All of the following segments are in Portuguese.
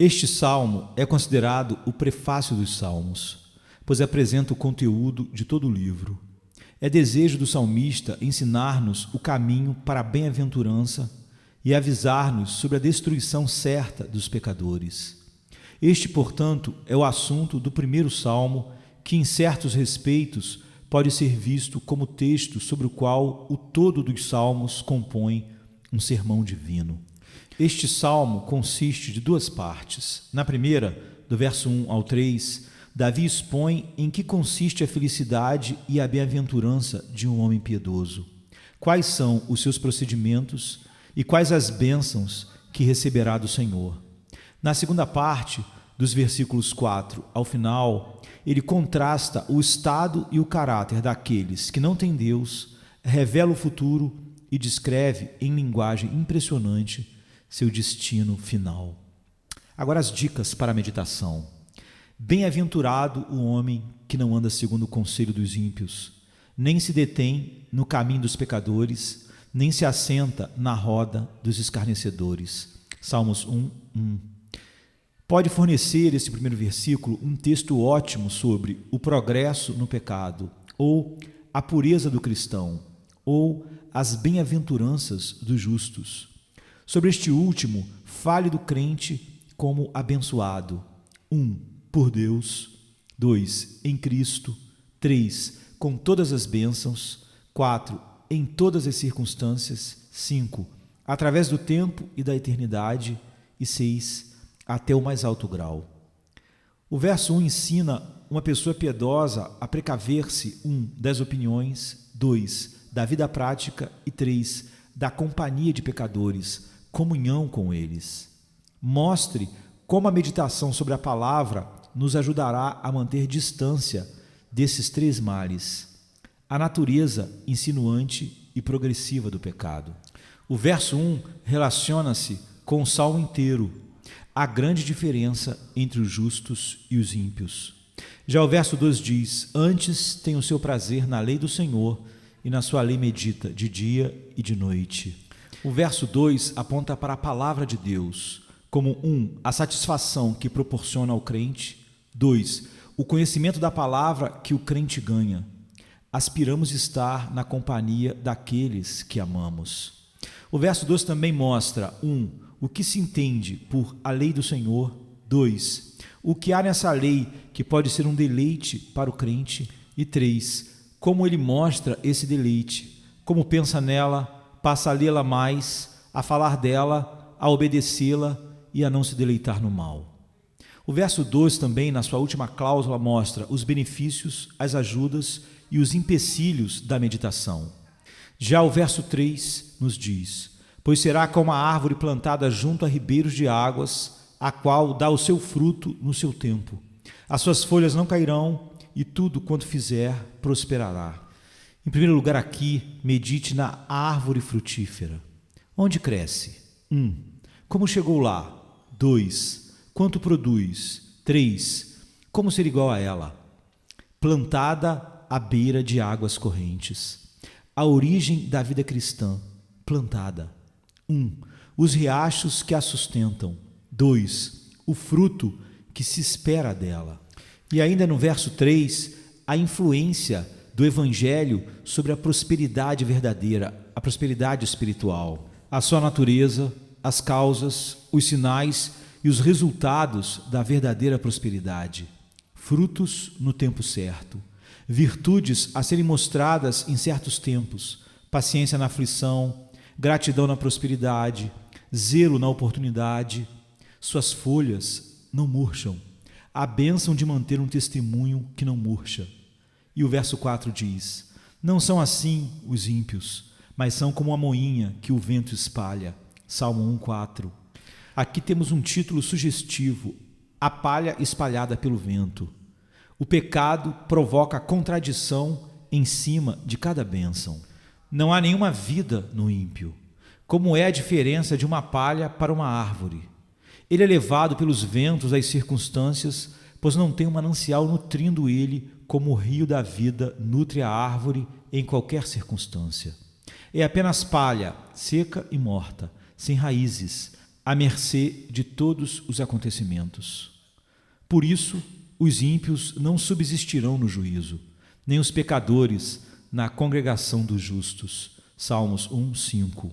Este salmo é considerado o prefácio dos salmos, pois apresenta o conteúdo de todo o livro. É desejo do salmista ensinar-nos o caminho para a bem-aventurança e avisar-nos sobre a destruição certa dos pecadores. Este, portanto, é o assunto do primeiro salmo, que em certos respeitos pode ser visto como texto sobre o qual o todo dos salmos compõe um sermão divino. Este salmo consiste de duas partes. Na primeira, do verso 1 ao 3, Davi expõe em que consiste a felicidade e a bem-aventurança de um homem piedoso, quais são os seus procedimentos e quais as bênçãos que receberá do Senhor. Na segunda parte, dos versículos 4 ao final, ele contrasta o estado e o caráter daqueles que não têm Deus, revela o futuro e descreve em linguagem impressionante seu destino final. Agora as dicas para a meditação. Bem-aventurado o homem que não anda segundo o conselho dos ímpios, nem se detém no caminho dos pecadores, nem se assenta na roda dos escarnecedores. Salmos 1:1. Pode fornecer esse primeiro versículo um texto ótimo sobre o progresso no pecado, ou a pureza do cristão, ou as bem-aventuranças dos justos. Sobre este último, fale do crente como abençoado. 1. Por Deus. 2. Em Cristo. 3. Com todas as bênçãos. 4. Em todas as circunstâncias. 5. Através do tempo e da eternidade. E 6. Até o mais alto grau. O verso 1 ensina uma pessoa piedosa a precaver-se, 1. Das opiniões. 2. Da vida prática. E 3. Da companhia de pecadores, comunhão com eles. Mostre como a meditação sobre a palavra nos ajudará a manter distância desses três males: a natureza insinuante e progressiva do pecado. O verso 1 relaciona-se com o salmo inteiro, a grande diferença entre os justos e os ímpios. Já o verso 2 diz: antes tem o seu prazer na lei do Senhor, e na sua lei medita de dia e de noite. O verso 2 aponta para a palavra de Deus, como 1. A satisfação que proporciona ao crente. 2. O conhecimento da palavra que o crente ganha. Aspiramos estar na companhia daqueles que amamos. O verso 2 também mostra 1. O que se entende por a lei do Senhor. 2. O que há nessa lei que pode ser um deleite para o crente. E 3. Como ele mostra esse deleite, como pensa nela, passa a lê-la mais, a falar dela, a obedecê-la e a não se deleitar no mal. O verso 2 também, na sua última cláusula, mostra os benefícios, as ajudas e os empecilhos da meditação. Já o verso 3 nos diz: pois será como a árvore plantada junto a ribeiros de águas, a qual dá o seu fruto no seu tempo. As suas folhas não cairão e tudo quanto fizer prosperará. Em primeiro lugar aqui, medite na árvore frutífera. Onde cresce? 1. Como chegou lá? 2. Quanto produz? 3. Como ser igual a ela? Plantada à beira de águas correntes. A origem da vida cristã, plantada. 1. Os riachos que a sustentam. 2. O fruto que se espera dela. E ainda no verso 3, a influência do Evangelho sobre a prosperidade verdadeira, a prosperidade espiritual, a sua natureza, as causas, os sinais e os resultados da verdadeira prosperidade. Frutos no tempo certo, virtudes a serem mostradas em certos tempos, paciência na aflição, gratidão na prosperidade, zelo na oportunidade. Suas folhas não murcham, a bênção de manter um testemunho que não murcha. E o verso 4 diz: não são assim os ímpios, mas são como a moinha que o vento espalha. Salmo 1:4. Aqui temos um título sugestivo: a palha espalhada pelo vento. O pecado provoca contradição em cima de cada bênção. Não há nenhuma vida no ímpio. Como é a diferença de uma palha para uma árvore? Ele é levado pelos ventos às circunstâncias, pois não tem um manancial nutrindo ele, como o rio da vida nutre a árvore em qualquer circunstância. É apenas palha, seca e morta, sem raízes, à mercê de todos os acontecimentos. Por isso, os ímpios não subsistirão no juízo, nem os pecadores na congregação dos justos. Salmos 1, 5.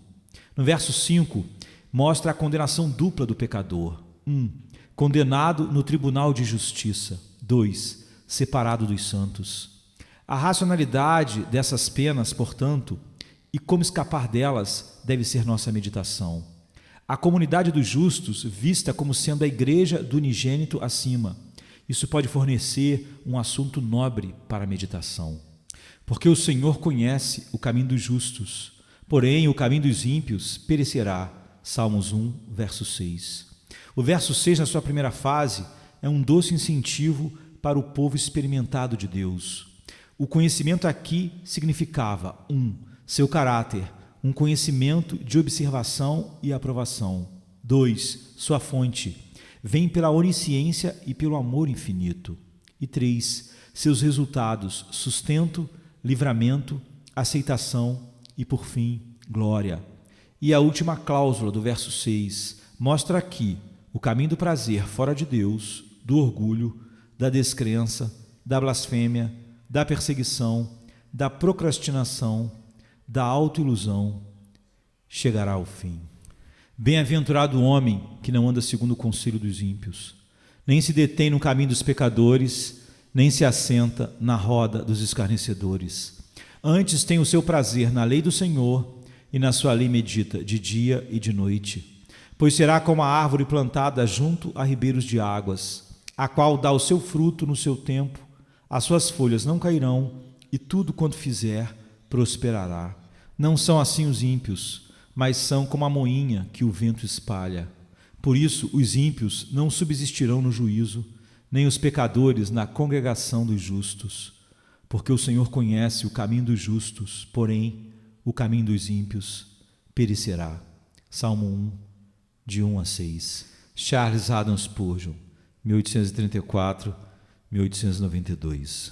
No verso 5, mostra a condenação dupla do pecador. 1. Condenado no tribunal de justiça. 2. Separado dos santos. A racionalidade dessas penas, portanto, e como escapar delas, deve ser nossa meditação. A comunidade dos justos, vista como sendo a igreja do unigênito acima, isso pode fornecer um assunto nobre para a meditação. Porque o Senhor conhece o caminho dos justos, porém o caminho dos ímpios perecerá. Salmos 1, verso 6. O verso 6, na sua primeira fase, é um doce incentivo para o povo experimentado de Deus. O conhecimento aqui significava 1. Seu caráter, um conhecimento de observação e aprovação. 2. Sua fonte, vem pela onisciência e pelo amor infinito. E 3. Seus resultados, sustento, livramento, aceitação e, por fim, glória. E a última cláusula do verso 6 mostra aqui o caminho do prazer fora de Deus, do orgulho, da descrença, da blasfêmia, da perseguição, da procrastinação, da autoilusão, chegará ao fim. Bem-aventurado o homem que não anda segundo o conselho dos ímpios, nem se detém no caminho dos pecadores, nem se assenta na roda dos escarnecedores. Antes tem o seu prazer na lei do Senhor, e na sua lei medita de dia e de noite. Pois será como a árvore plantada junto a ribeiros de águas, a qual dá o seu fruto no seu tempo, as suas folhas não cairão, e tudo quanto fizer prosperará. Não são assim os ímpios, mas são como a moinha que o vento espalha. Por isso os ímpios não subsistirão no juízo, nem os pecadores na congregação dos justos. Porque o Senhor conhece o caminho dos justos, porém o caminho dos ímpios perecerá. Salmo 1, de 1 a 6. Charles Haddon Spurgeon, 1834-1892.